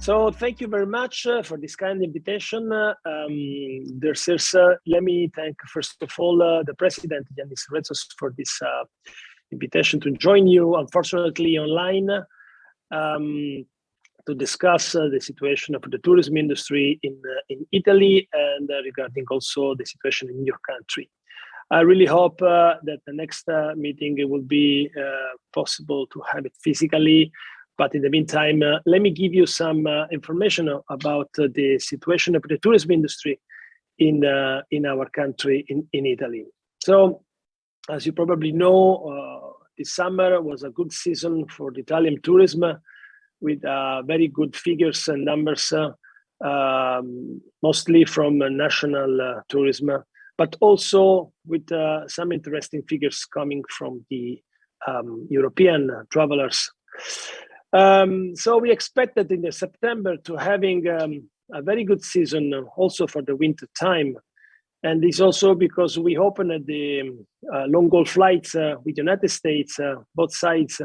So thank you very much for this kind invitation. Let me thank, first of all, the president, Yanis Retsos, for this invitation to join you, unfortunately online, to discuss the situation of the tourism industry in Italy and regarding also the situation in your country. I really hope that the next meeting it will be possible to have it physically. But in the meantime, let me give you some information about the situation of the tourism industry in our country, in Italy. So, as you probably know, this summer was a good season for the Italian tourism, with very good figures and numbers, mostly from national tourism, but also with some interesting figures coming from the European travelers. So we expected in September to having a very good season also for the winter time. And it's also because we opened the long-haul flights with United States, both sides.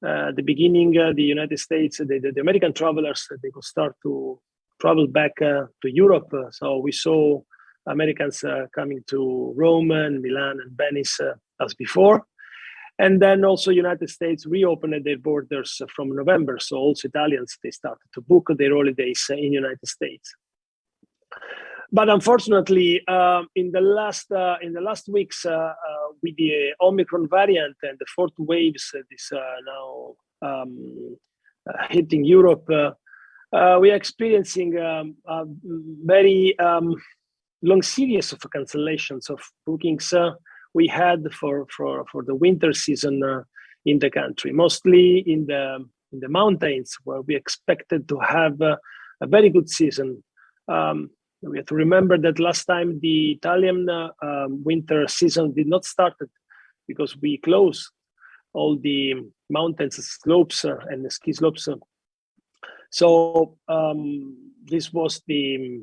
The beginning, the United States, the American travelers, they could start to travel back to Europe. So we saw Americans coming to Rome and Milan and Venice as before. And then also United States reopened their borders from November. So also Italians, they started to book their holidays in United States. But unfortunately, in the last weeks, with the Omicron variant and the fourth waves that is now hitting Europe, we are experiencing a very long series of cancellations of bookings we had for the winter season in the country, mostly in the mountains, where we expected to have a very good season. We have to remember that last time the Italian winter season did not start because we closed all the mountains slopes and the ski slopes. So this was the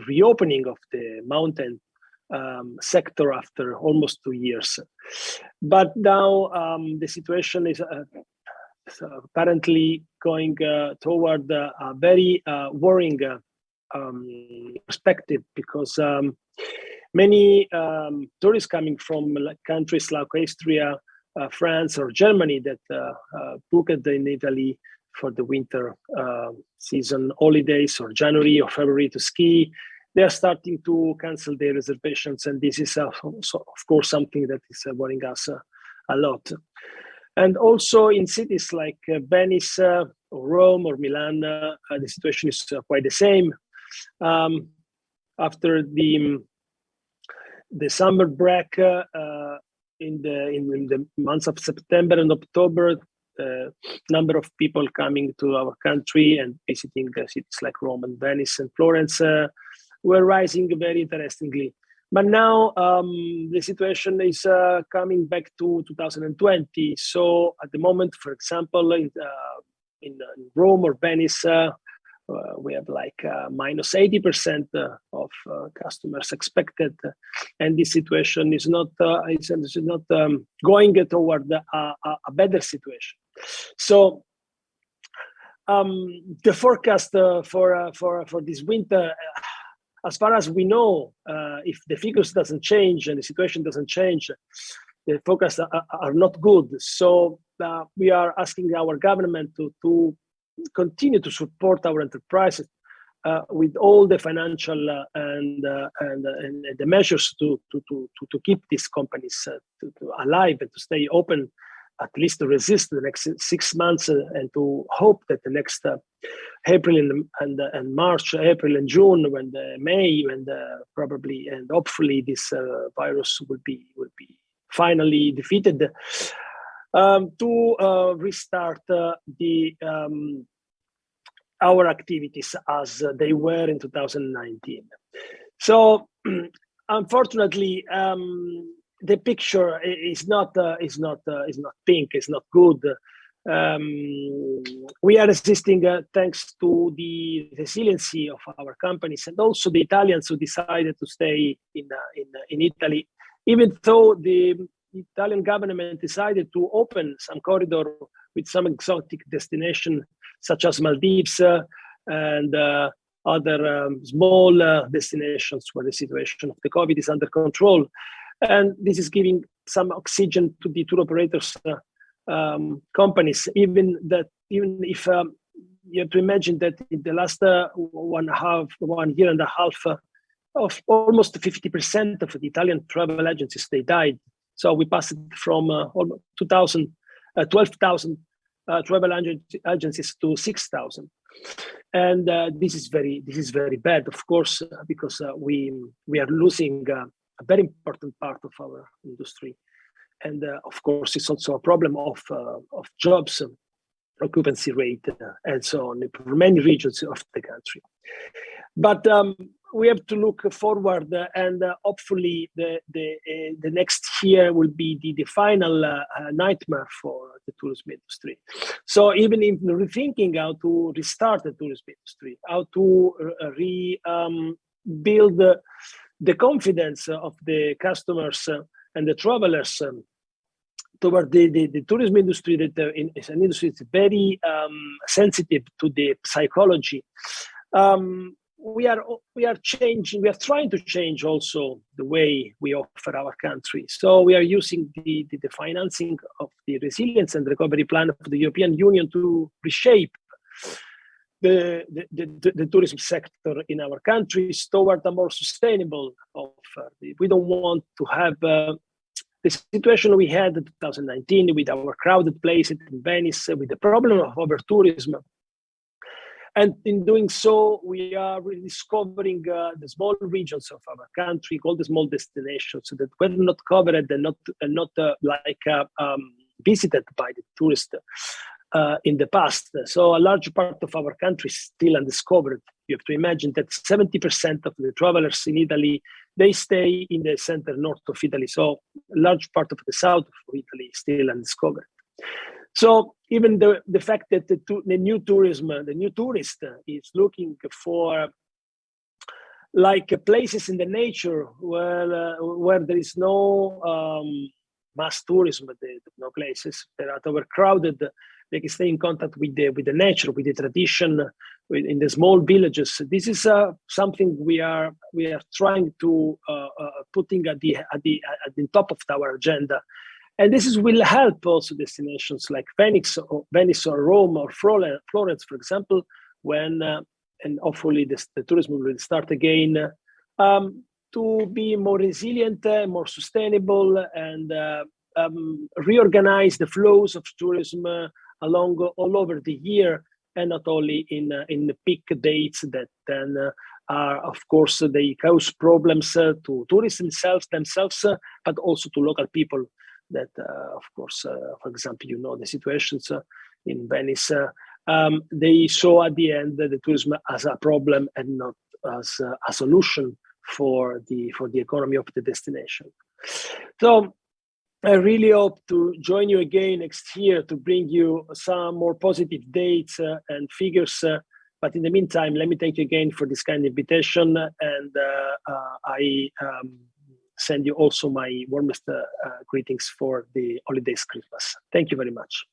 reopening of the mountain sector after almost 2 years. But now the situation is apparently going toward a very worrying perspective, because many tourists coming from countries like Austria, France, or Germany that booked in Italy for the winter season holidays, or January or February to ski, they are starting to cancel their reservations, and this is of course something that is worrying us a lot. And also in cities like Venice, or Rome, or Milan, the situation is quite the same. After the summer break in the months of September and October, the number of people coming to our country and visiting cities like Rome and Venice and Florence were rising very interestingly. But now the situation is coming back to 2020. So at the moment, for example, in Rome or Venice, we have like minus 80% of customers expected, and this situation is not going toward a better situation. So the forecast for this winter, as far as we know, if the figures doesn't change and the situation doesn't change, the forecasts are not good. So we are asking our government to continue to support our enterprises with all the financial and the measures to keep these companies alive and to stay open, at least to resist the next 6 months, and to hope that the next April and March, April and June, when May, when probably and hopefully this virus will be finally defeated, to restart our activities as they were in 2019. So unfortunately, the picture is not pink. It's not good. We are resisting thanks to the resiliency of our companies, and also the Italians who decided to stay in Italy, even though the Italian government decided to open some corridor with some exotic destination such as Maldives and other small destinations where the situation of the COVID is under control. And this is giving some oxygen to the tour operators companies, even if you have to imagine that in the last 1 year and a half, of almost 50% of the Italian travel agencies, they died. So we passed from almost 12,000 travel agencies to 6,000, and this is very bad, of course, because we are losing a very important part of our industry, and of course it's also a problem of jobs, occupancy rate, and so on for many regions of the country. But we have to look forward, and hopefully the next year will be the final nightmare for the tourism industry. So even in rethinking how to restart the tourism industry, how to rebuild the confidence of the customers and the travelers toward the tourism industry, that is an industry that's very sensitive to the psychology. We are changing. We are trying to change also the way we offer our country. So we are using the financing of the resilience and recovery plan of the European Union to reshape the tourism sector in our countries toward a more sustainable offer. We don't want to have the situation we had in 2019 with our crowded places in Venice, with the problem of over-tourism. And in doing so, we are rediscovering the small regions of our country, all the small destinations that were not covered and not visited by the tourists in the past. So a large part of our country is still undiscovered. You have to imagine that 70% of the travelers in Italy, they stay in the center north of Italy. So a large part of the south of Italy is still undiscovered. So even the fact that the new tourist is looking for places in the nature where there is no mass tourism, no places that are overcrowded, they can stay in contact with the nature, with the tradition, in the small villages. This is something we are trying to putting at the top of our agenda. And will help also destinations like Venice or Rome or Florence, for example, when and hopefully the tourism will start again, to be more resilient, more sustainable, and reorganize the flows of tourism all over the year, and not only in the peak dates that then are, of course, they cause problems to tourists themselves, but also to local people. That, of course, for example, the situations in Venice, they saw at the end the tourism as a problem and not as a solution for the economy of the destination. So I really hope to join you again next year to bring you some more positive dates and figures. But in the meantime, let me thank you again for this kind of invitation, and I send you also my warmest greetings for the holidays, Christmas. Thank you very much.